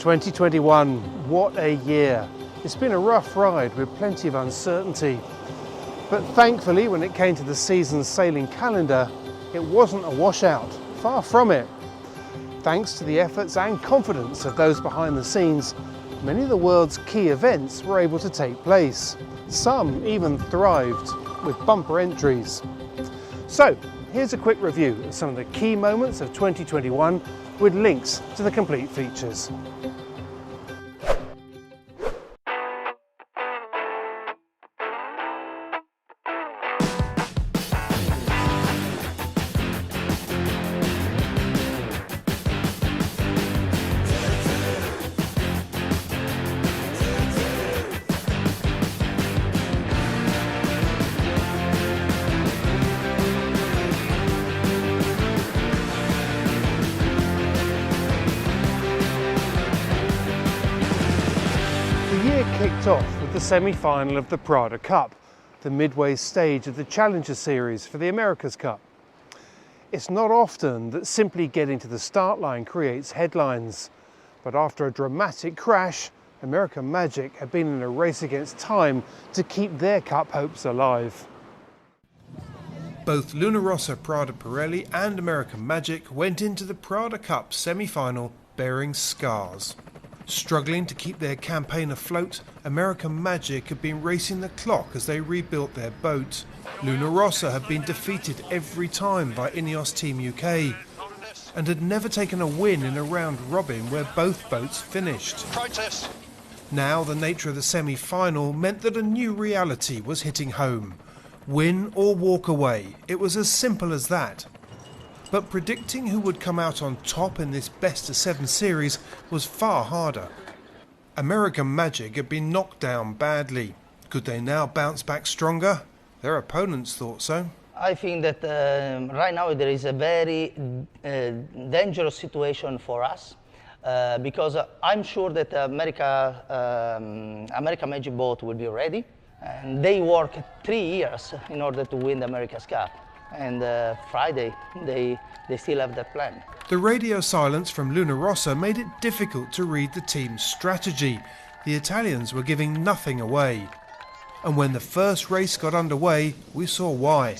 2021, what a year. It's been a rough ride with plenty of uncertainty. But thankfully, when it came to the season's sailing calendar, it wasn't a washout, far from it. Thanks to the efforts and confidence of those behind the scenes, many of the world's key events were able to take place. Some even thrived with bumper entries. So, here's a quick review of some of the key moments of 2021 with links to the complete features. The year kicked off with the semi-final of the Prada Cup, the midway stage of the Challenger Series for the America's Cup. It's not often that simply getting to the start line creates headlines, but after a dramatic crash, American Magic had been in a race against time to keep their cup hopes alive. Both Luna Rossa Prada Pirelli and American Magic went into the Prada Cup semi-final bearing scars. Struggling to keep their campaign afloat, American Magic had been racing the clock as they rebuilt their boat. Luna Rossa had been defeated every time by Ineos Team UK and had never taken a win in a round robin where both boats finished. Protest. Now the nature of the semi-final meant that a new reality was hitting home. Win or walk away, it was as simple as that. But predicting who would come out on top in this best-of-7 series was far harder. American Magic had been knocked down badly. Could they now bounce back stronger? Their opponents thought so. I think that right now there is a very dangerous situation for us because I'm sure that American Magic boat will be ready. And they worked 3 years in order to win the America's Cup. And Friday, they still have that plan. The radio silence from Luna Rossa made it difficult to read the team's strategy. The Italians were giving nothing away. And when the first race got underway, we saw why.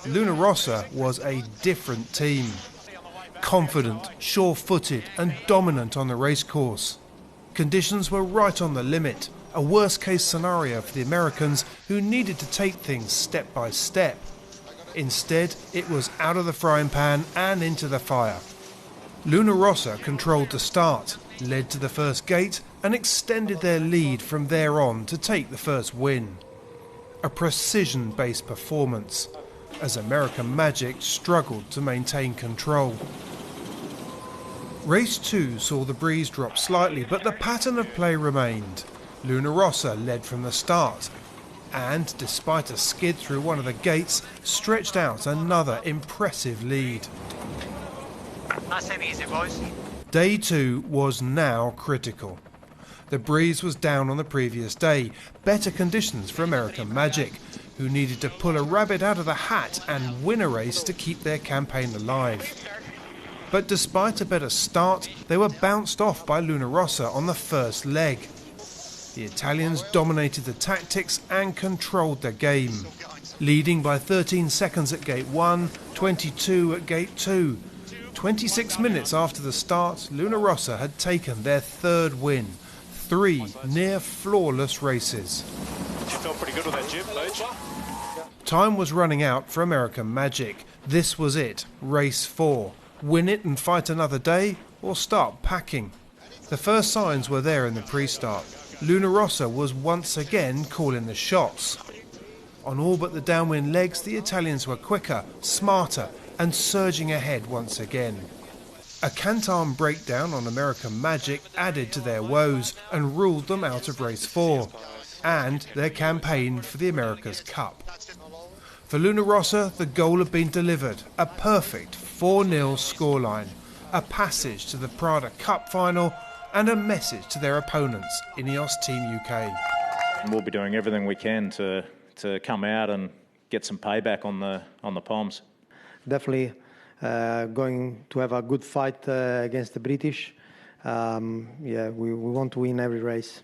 Luna Rossa was a different team. Confident, sure-footed and dominant on the racecourse. Conditions were right on the limit. A worst-case scenario for the Americans who needed to take things step by step. Instead, it was out of the frying pan and into the fire. Luna Rossa controlled the start, led to the first gate and extended their lead from there on to take the first win. A precision-based performance, as American Magic struggled to maintain control. Race 2 saw the breeze drop slightly, but the pattern of play remained. Luna Rossa led from the start, and, despite a skid through one of the gates, stretched out another impressive lead. Nice and easy, boys. Day 2 was now critical. The breeze was down on the previous day, better conditions for American Magic, who needed to pull a rabbit out of the hat and win a race to keep their campaign alive. But despite a better start, they were bounced off by Luna Rossa on the first leg. The Italians dominated the tactics and controlled the game, leading by 13 seconds at gate 1, 22 at gate 2. 26 minutes after the start, Luna Rossa had taken their third win. 3 near-flawless races. You felt pretty good with that jib, Paige. Time was running out for American Magic. This was it, race 4. Win it and fight another day, or start packing. The first signs were there in the pre-start. Luna Rossa was once again calling the shots. On all but the downwind legs, the Italians were quicker, smarter and surging ahead once again. A Canton breakdown on American Magic added to their woes and ruled them out of race 4 and their campaign for the America's Cup. For Luna Rossa, the goal had been delivered, a perfect 4-0 scoreline, a passage to the Prada Cup final and a message to their opponents, Ineos Team UK. We'll be doing everything we can to come out and get some payback on the Poms. Definitely going to have a good fight against the British. we want to win every race.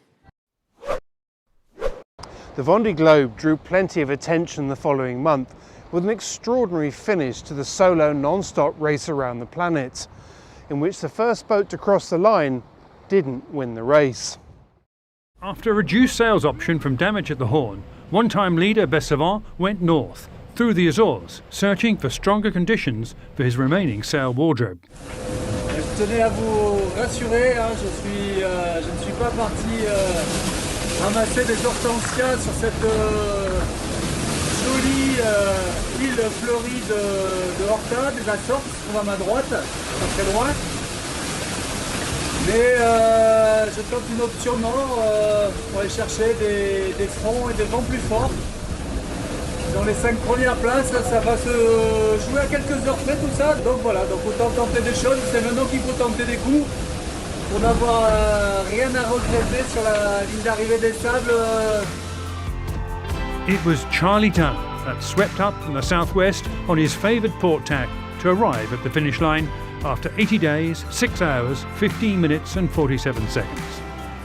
The Vendée Globe drew plenty of attention the following month with an extraordinary finish to the solo non-stop race around the planet, in which the first boat to cross the line didn't win the race. After a reduced sails option from damage at the horn, one-time leader Bessavant went north, through the Azores, searching for stronger conditions for his remaining sail wardrobe. Je tenais à vous rassurer, je ne suis pas parti ramasser des hortensias sur cette jolie île fleurie de Horta, des Açores, qui se trouve à ma droite, pas très loin. Mais je tente une option nord pour aller chercher des fronts et des vents plus forts. Dans les 5 premières places, ça va se jouer à quelques heures près tout ça. Donc voilà, donc autant tenter des choses, c'est maintenant qu'il faut tenter des coups pour n'avoir rien à regretter sur la ligne d'arrivée des sables. It was Charlie Town that swept up from the southwest on his favoured port tack to arrive at the finish line after 80 days, 6 hours, 15 minutes and 47 seconds.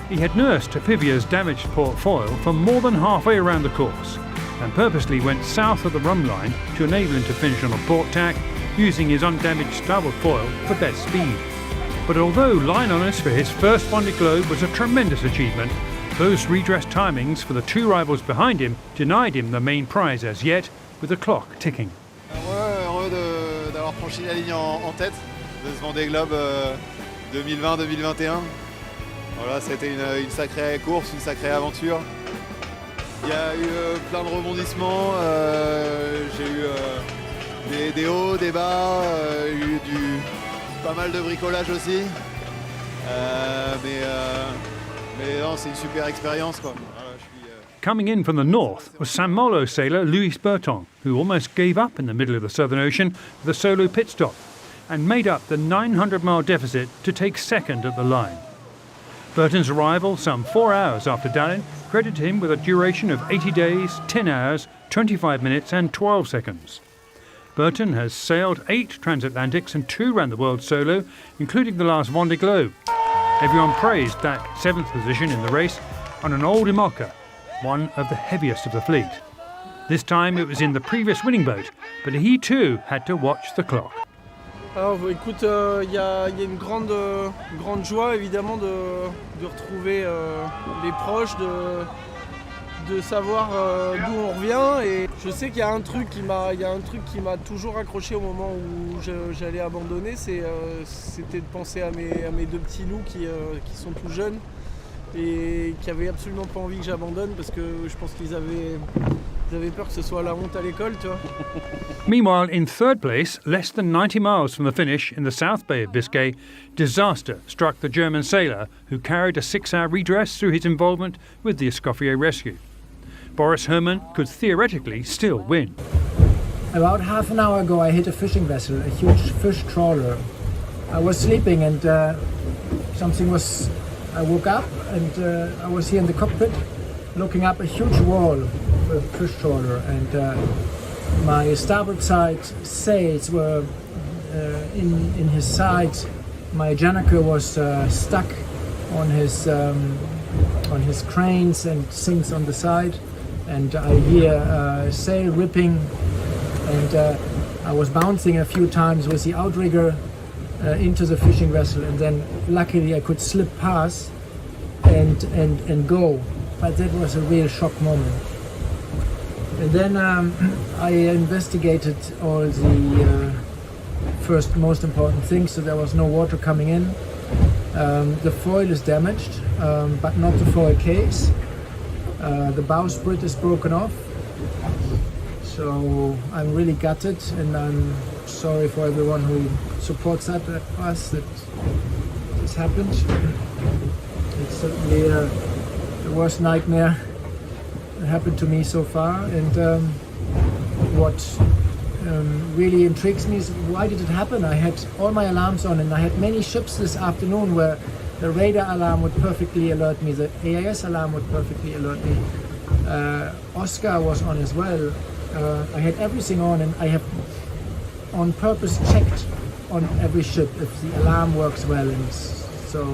He had nursed Pivia's damaged port foil for more than halfway around the course and purposely went south of the rum line to enable him to finish on a port tack using his undamaged starboard foil for best speed. But although line honours for his first Vendée Globe was a tremendous achievement, those redressed timings for the two rivals behind him denied him the main prize as yet, with the clock ticking. Heureux d'avoir franchi la ligne en tête de ce Vendée Globe 2020-2021. Voilà, c'était une sacrée course, une sacrée aventure. Il y a eu plein de rebondissements, j'ai eu des hauts, des bas, eu pas mal de bricolage aussi. Mais non, c'est une super expérience, quoi. Voilà, Coming in from the north was St Malo sailor Louis Berton, who almost gave up in the middle of the Southern Ocean with a solo pit stop and made up the 900-mile deficit to take second at the line. Burton's arrival some 4 hours after Dallin credited him with a duration of 80 days, 10 hours, 25 minutes and 12 seconds. Burton has sailed 8 transatlantics and 2 round the world solo, including the last Vendée Globe. Everyone praised that 7th position in the race on an old Imoca, one of the heaviest of the fleet. This time it was in the previous winning boat, but he too had to watch the clock. Alors écoute, y a une grande joie évidemment de retrouver les proches, de savoir d'où on revient, et je sais qu'il y a un truc qui m'a toujours accroché au moment où j'allais abandonner, c'était de penser à mes 2 petits loups qui sont tout jeunes et qui avaient absolument pas envie que j'abandonne, parce que je pense qu'ils avaient peur que ce soit la honte à l'école, tu vois. Meanwhile, in third place, less than 90 miles from the finish in the South Bay of Biscay, disaster struck the German sailor who carried a 6-hour redress through his involvement with the Escoffier rescue. Boris Herrmann could theoretically still win. About half an hour ago I hit a fishing vessel, a huge fish trawler. I was sleeping and I woke up and I was here in the cockpit looking up a huge wall of a fish trawler, and my starboard side sails were in his side. My Janaker was stuck on his cranes and sinks on the side, and I hear sail ripping, and I was bouncing a few times with the outrigger into the fishing vessel, and then luckily I could slip past and go. But that was a real shock moment. And then I investigated all the first most important things, so there was no water coming in. The foil is damaged, but not the foil case. The bowsprit is broken off. So I'm really gutted, and I'm sorry for everyone who supports us that this happened. It's certainly the worst nightmare that happened to me so far, and what really intrigues me is why did it happen? I had all my alarms on, and I had many ships this afternoon where the radar alarm would perfectly alert me, the AIS alarm would perfectly alert me, Oscar was on as well. I had everything on, and I have on purpose checked on every ship if the alarm works well, and So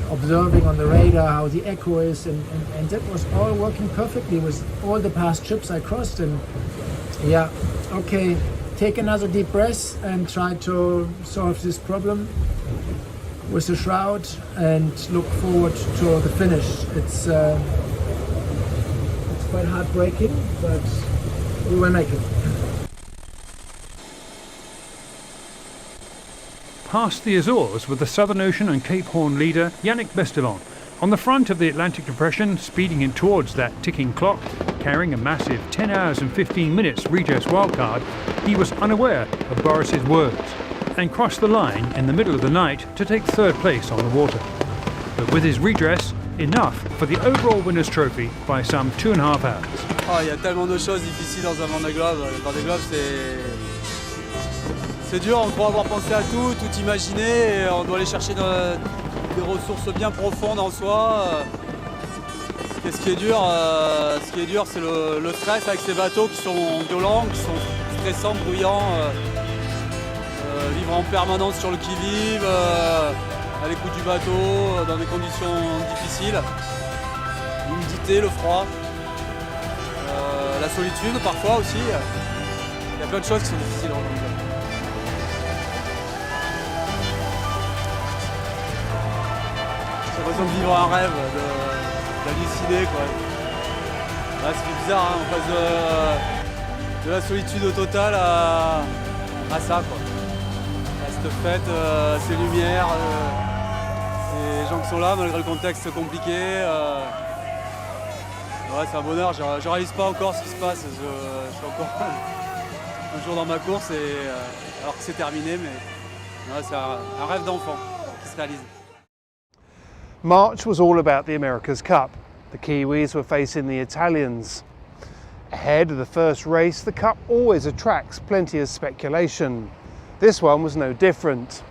observing on the radar how the echo is, and that was all working perfectly with all the past trips I crossed. And yeah, okay, take another deep breath and try to solve this problem with the shroud and look forward to the finish. It's quite heartbreaking, but we will make it. Past the Azores with the Southern Ocean and Cape Horn leader Yannick Bestelant. On the front of the Atlantic Depression, speeding in towards that ticking clock, carrying a massive 10 hours and 15 minutes redress wildcard, he was unaware of Boris's words and crossed the line in the middle of the night to take third place on the water. But with his redress, enough for the overall winner's trophy by some 2.5 hours. Il y a tellement de choses difficiles dans un Vendée Globe. Le Vendée Globe, c'est dur, on croit avoir pensé à tout imaginer, et on doit aller chercher des ressources bien profondes en soi. Et ce qui est dur, c'est le stress avec ces bateaux qui sont violents, qui sont stressants, bruyants. Vivre en permanence sur le qui-vive, à l'écoute du bateau, dans des conditions difficiles. L'humidité, le froid, la solitude parfois aussi. Il y a plein de choses qui sont difficiles en Vendée Globe. J'ai l'impression de vivre un rêve, d'halluciner quoi. Là, ça fait bizarre, hein, on passe de la solitude totale à ça quoi. Cette fête, ces lumières, les gens qui sont là malgré le contexte compliqué. Ouais, c'est un bonheur, je réalise pas encore ce qui se passe. Je suis encore toujours dans ma course alors que c'est terminé, mais ouais, c'est un rêve d'enfant qui se réalise. March was all about the America's Cup. The Kiwis were facing the Italians. Ahead of the first race, the Cup always attracts plenty of speculation. This one was no different.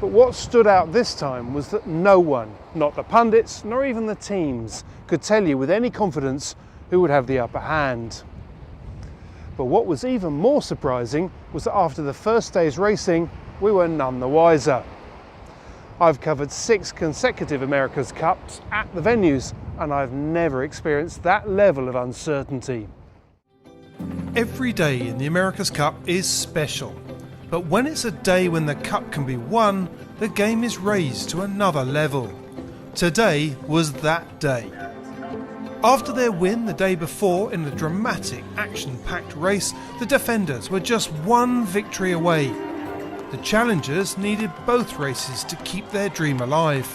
But what stood out this time was that no one, not the pundits nor even the teams, could tell you with any confidence who would have the upper hand. But what was even more surprising was that after the first day's racing, we were none the wiser. I've covered 6 consecutive America's Cups at the venues, and I've never experienced that level of uncertainty. Every day in the America's Cup is special. But when it's a day when the cup can be won, the game is raised to another level. Today was that day. After their win the day before in a dramatic, action-packed race, the defenders were just one victory away. The challengers needed both races to keep their dream alive.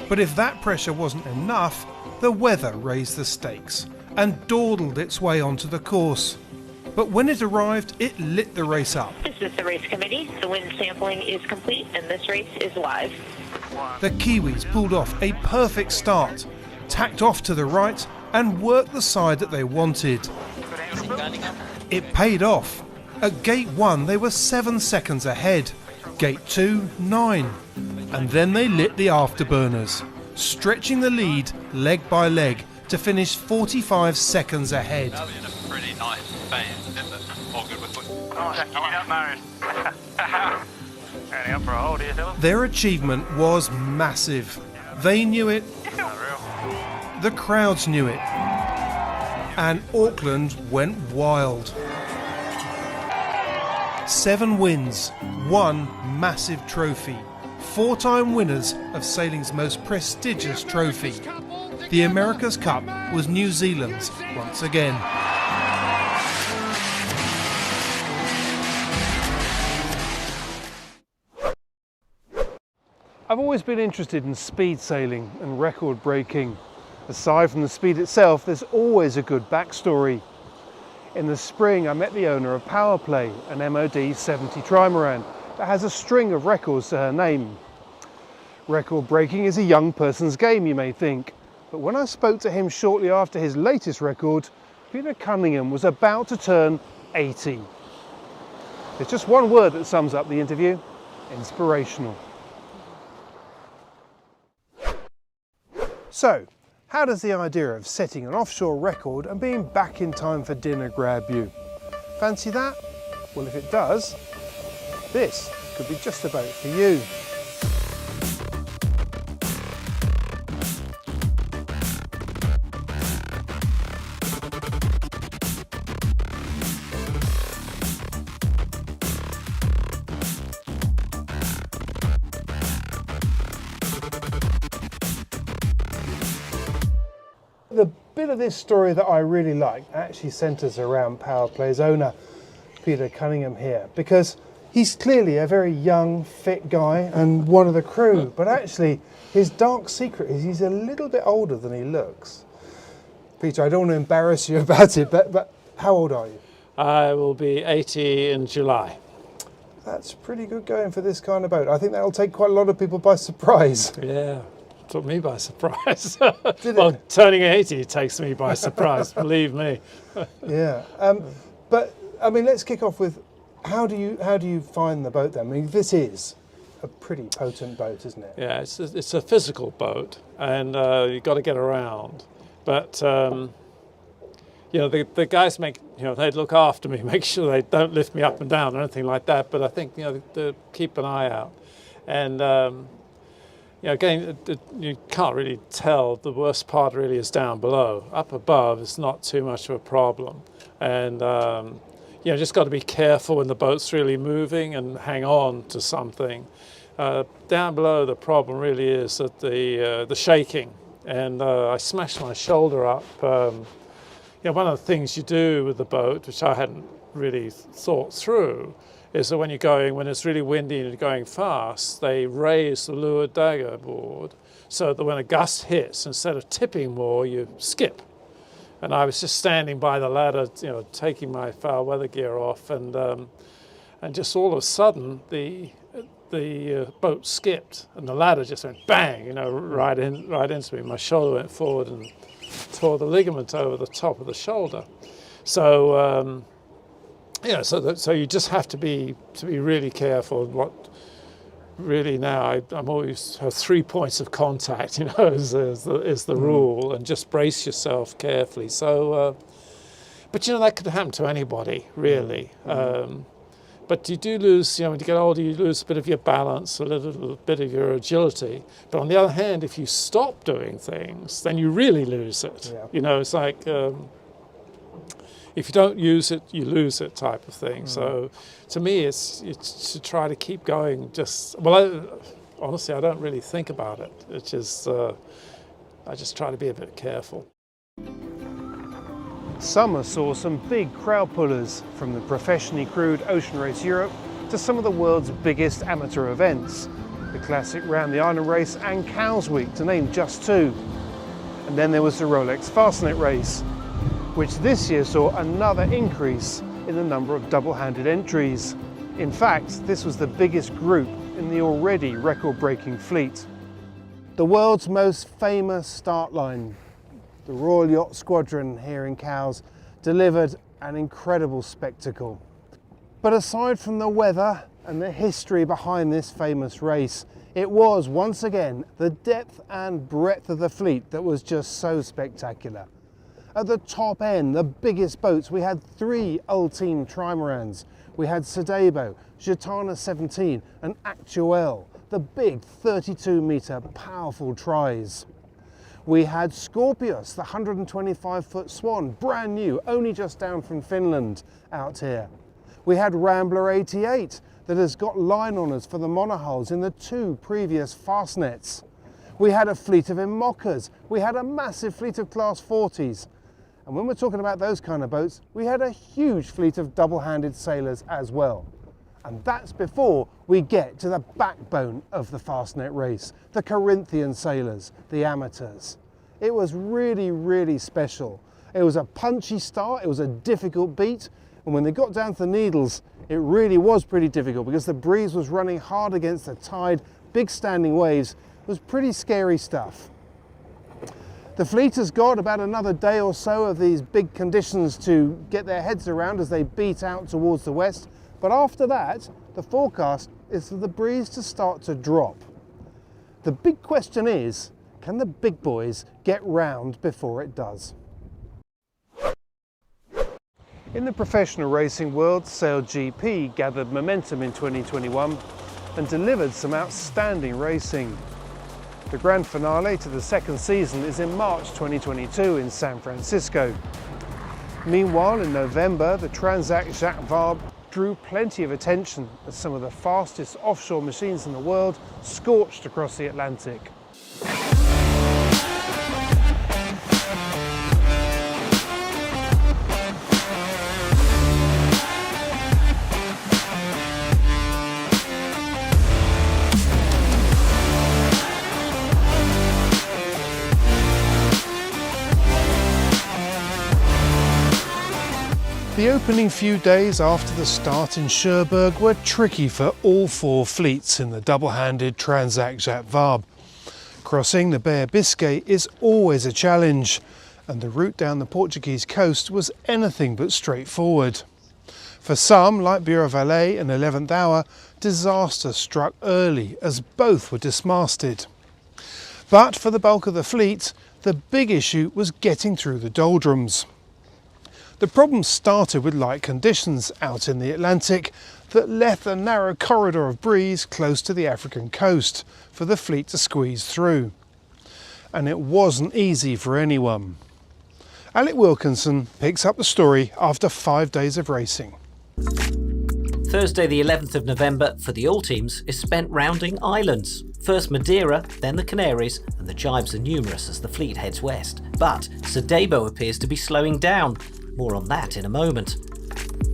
But if that pressure wasn't enough, the weather raised the stakes and dawdled its way onto the course. But when it arrived, it lit the race up. This is the race committee. The wind sampling is complete and this race is live. The Kiwis pulled off a perfect start, tacked off to the right and worked the side that they wanted. It paid off. At gate 1 they were 7 seconds ahead, gate 2 9, and then they lit the afterburners, stretching the lead leg by leg to finish 45 seconds ahead. Pretty nice phase, isn't it? All good with Their achievement was massive. They knew it, the crowds knew it, and Auckland went wild. 7 wins, 1 massive trophy, 4-time winners of sailing's most prestigious trophy. The America's Cup was New Zealand's once again. I've always been interested in speed sailing and record breaking. Aside from the speed itself, there's always a good backstory. In the spring, I met the owner of Powerplay, an MOD 70 trimaran that has a string of records to her name. Record breaking is a young person's game, you may think, but when I spoke to him shortly after his latest record, Peter Cunningham was about to turn 80. There's just one word that sums up the interview: inspirational. So, how does the idea of setting an offshore record and being back in time for dinner grab you? Fancy that? Well, if it does, this could be just about for you. bit of this story that I really like actually centres around Power Play's owner, Peter Cunningham here, because he's clearly a very young, fit guy and one of the crew, but actually his dark secret is he's a little bit older than he looks. Peter, I don't want to embarrass you about it, but how old are you? I will be 80 in July. That's pretty good going for this kind of boat. I think that'll take quite a lot of people by surprise. Yeah, took me by surprise. Did well, it? turning 80 takes me by surprise, believe me. Yeah, but I mean, let's kick off with how do you find the boat then? I mean, this is a pretty potent boat, isn't it? Yeah, it's a physical boat, and you've got to get around. But you know, the guys they look after me, make sure they don't lift me up and down or anything like that. But I think, you know, they keep an eye out. And, you know, again, you can't really tell. The worst part really is down below. Up above, it's not too much of a problem. And, you know, just got to be careful when the boat's really moving and hang on to something. Down below, the problem really is that the shaking. And I smashed my shoulder up. You know, one of the things you do with the boat, which I hadn't really thought through, is that when it's really windy and you're going fast, they raise the leeward dagger board so that when a gust hits, instead of tipping more, you skip. And I was just standing by the ladder, you know, taking my foul weather gear off, and just all of a sudden the boat skipped, and the ladder just went bang, you know, right into me. My shoulder went forward and tore the ligament over the top of the shoulder. So yeah, so you just have to be really careful. What really now I'm always have 3 points of contact, you know, is the rule, and just brace yourself carefully. So, but you know, that could happen to anybody really. But you do lose, you know, when you get older, you lose a bit of your balance, a little bit of your agility. But on the other hand, if you stop doing things, then you really lose it. Yeah. You know, it's like if you don't use it, you lose it type of thing. So to me, it's to try to keep going. Honestly, I don't really think about it. It's just, I just try to be a bit careful. Summer saw some big crowd pullers, from the professionally crewed Ocean Race Europe to some of the world's biggest amateur events, the classic Round the Island Race and Cows Week, to name just two. And then there was the Rolex Fastnet Race, which this year saw another increase in the number of double-handed entries. In fact, this was the biggest group in the already record-breaking fleet. The world's most famous start line, the Royal Yacht Squadron here in Cowes, delivered an incredible spectacle. But aside from the weather and the history behind this famous race, it was once again the depth and breadth of the fleet that was just so spectacular. At the top end, the biggest boats, we had 3 Ultime trimarans. We had Sodebo, Gitana 17 and Actuel, the big 32-metre powerful tries. We had Scorpius, the 125-foot Swan, brand new, only just down from Finland, out here. We had Rambler 88, that has got line honours for the monohulls in the 2 previous Fastnets. We had a fleet of Immoccas. We had a massive fleet of Class 40s. And when we're talking about those kind of boats, we had a huge fleet of double-handed sailors as well. And that's before we get to the backbone of the Fastnet race, the Corinthian sailors, the amateurs. It was really, really special. It was a punchy start, it was a difficult beat, and when they got down to the Needles, it really was pretty difficult because the breeze was running hard against the tide, big standing waves. It was pretty scary stuff. The fleet has got about another day or so of these big conditions to get their heads around as they beat out towards the west. But after that, the forecast is for the breeze to start to drop. The big question is, can the big boys get round before it does? In the professional racing world, SailGP gathered momentum in 2021 and delivered some outstanding racing. The grand finale to the second season is in March 2022 in San Francisco. Meanwhile, in November, the Transat Jacques Vabre drew plenty of attention as some of the fastest offshore machines in the world scorched across the Atlantic. The opening few days after the start in Cherbourg were tricky for all four fleets in the double-handed Transat Jacques Vabre. Crossing the Bay of Biscay is always a challenge, and the route down the Portuguese coast was anything but straightforward. For some, like Bureau Valais and 11th Hour, disaster struck early as both were dismasted. But for the bulk of the fleet, the big issue was getting through the doldrums. The problem started with light conditions out in the Atlantic that left a narrow corridor of breeze close to the African coast for the fleet to squeeze through. And it wasn't easy for anyone. Alec Wilkinson picks up the story after 5 days of racing. Thursday the 11th of November for the all teams is spent rounding islands. First Madeira, then the Canaries, and the jibes are numerous as the fleet heads west. But Sedebo appears to be slowing down. More on that in a moment.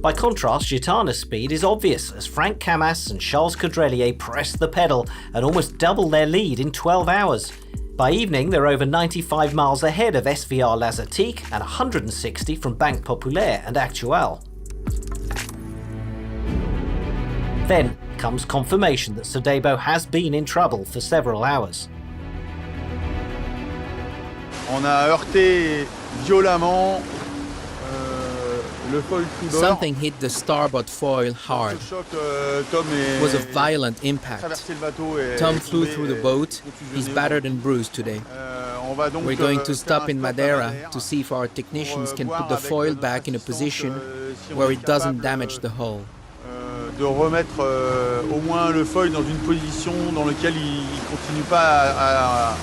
By contrast, Gitana's speed is obvious as Frank Camas and Charles Caudrelier press the pedal and almost double their lead in 12 hours. By evening, they're over 95 miles ahead of SVR Lazatique and 160 from Banque Populaire and Actual. Then comes confirmation that Sedebo has been in trouble for several hours. On a heurté violemment. Something hit the starboard foil hard. It was a violent impact. Tom flew through the boat. He's battered and bruised today. We're going to stop in Madeira to see if our technicians can put the foil back in a position where it doesn't damage the hull. De remettre au moins le foil dans une position dans laquelle il ne continue pas à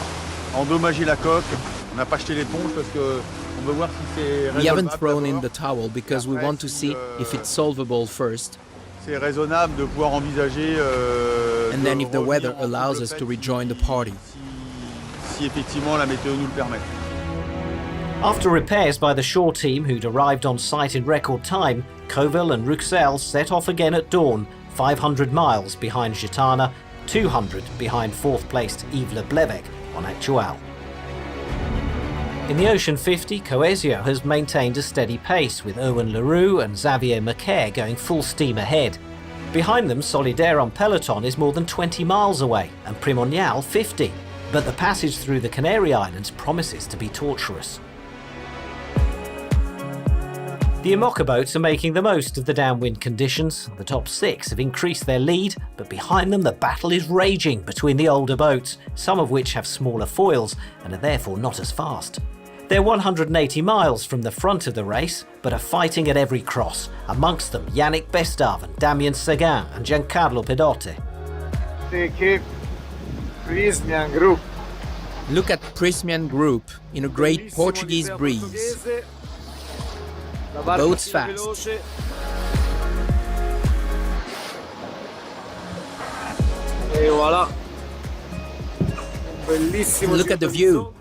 endommager la coque. On n'a pas jeté l'éponge parce que on veut voir si c'est raisonnable. We haven't thrown in the towel because we want to see if it's solvable first. C'est raisonnable de pouvoir envisager and then if the weather allows us to rejoin the party. Si effectivement la météo nous le permet. After repairs by the shore team who'd arrived on site in record time, Coville and Ruxel set off again at dawn, 500 miles behind Gitana, 200 behind 4th placed Yves Le Blevec on Actual. In the Ocean 50, Coesio has maintained a steady pace with Owen Leroux and Xavier Macaire going full steam ahead. Behind them, Solidaire on Peloton is more than 20 miles away and Primonial 50, but the passage through the Canary Islands promises to be tortuous. The Imoca boats are making the most of the downwind conditions. The top 6 have increased their lead, but behind them the battle is raging between the older boats, some of which have smaller foils and are therefore not as fast. They're 180 miles from the front of the race, but are fighting at every cross, amongst them Yannick Bestave and Damien Seguin and Giancarlo Pedotti. Look at Prismian Group in a great Portuguese breeze. Boats fast. Look at the view.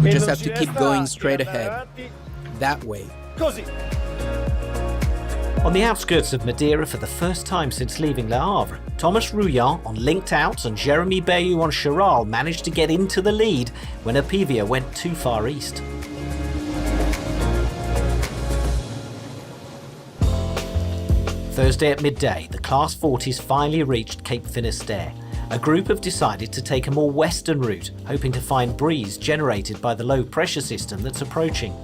We just have to keep going straight ahead. That way. On the outskirts of Madeira for the first time since leaving Le Havre, Thomas Rouillant on Linked Out and Jeremy Bayou on Charal managed to get into the lead when Apivia went too far east. Thursday at midday, the Class 40s finally reached Cape Finisterre. A group have decided to take a more western route, hoping to find breeze generated by the low pressure system that's approaching.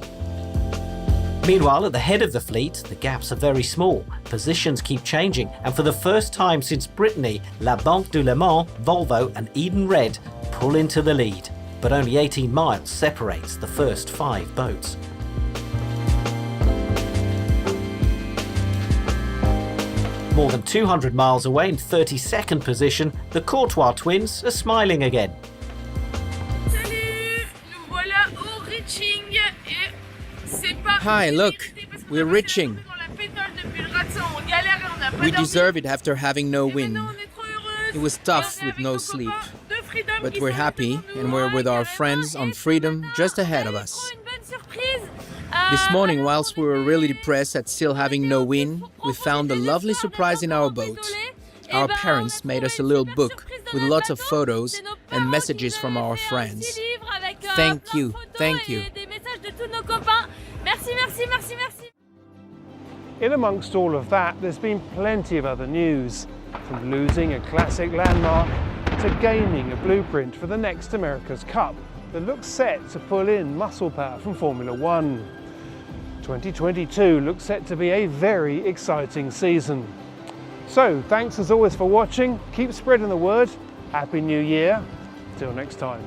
Meanwhile, at the head of the fleet, the gaps are very small, positions keep changing, and for the first time since Brittany, La Banque du Le Mans, Volvo and Eden Red pull into the lead, but only 18 miles separates the first 5 boats. More than 200 miles away in 32nd position, the Courtois twins are smiling again. Hi, look, we're reaching. We deserve it after having no wind. It was tough with no sleep, but we're happy and we're with our friends on Freedom just ahead of us. This morning, whilst we were really depressed at still having no wind, we found a lovely surprise in our boat. our parents made us a little book with lots of photos and messages from our friends. Thank you, thank you. In amongst all of that, there's been plenty of other news, from losing a classic landmark to gaining a blueprint for the next America's Cup that looks set to pull in muscle power from Formula One. 2022 looks set to be a very exciting season. So, thanks as always for watching, keep spreading the word, Happy New Year, till next time.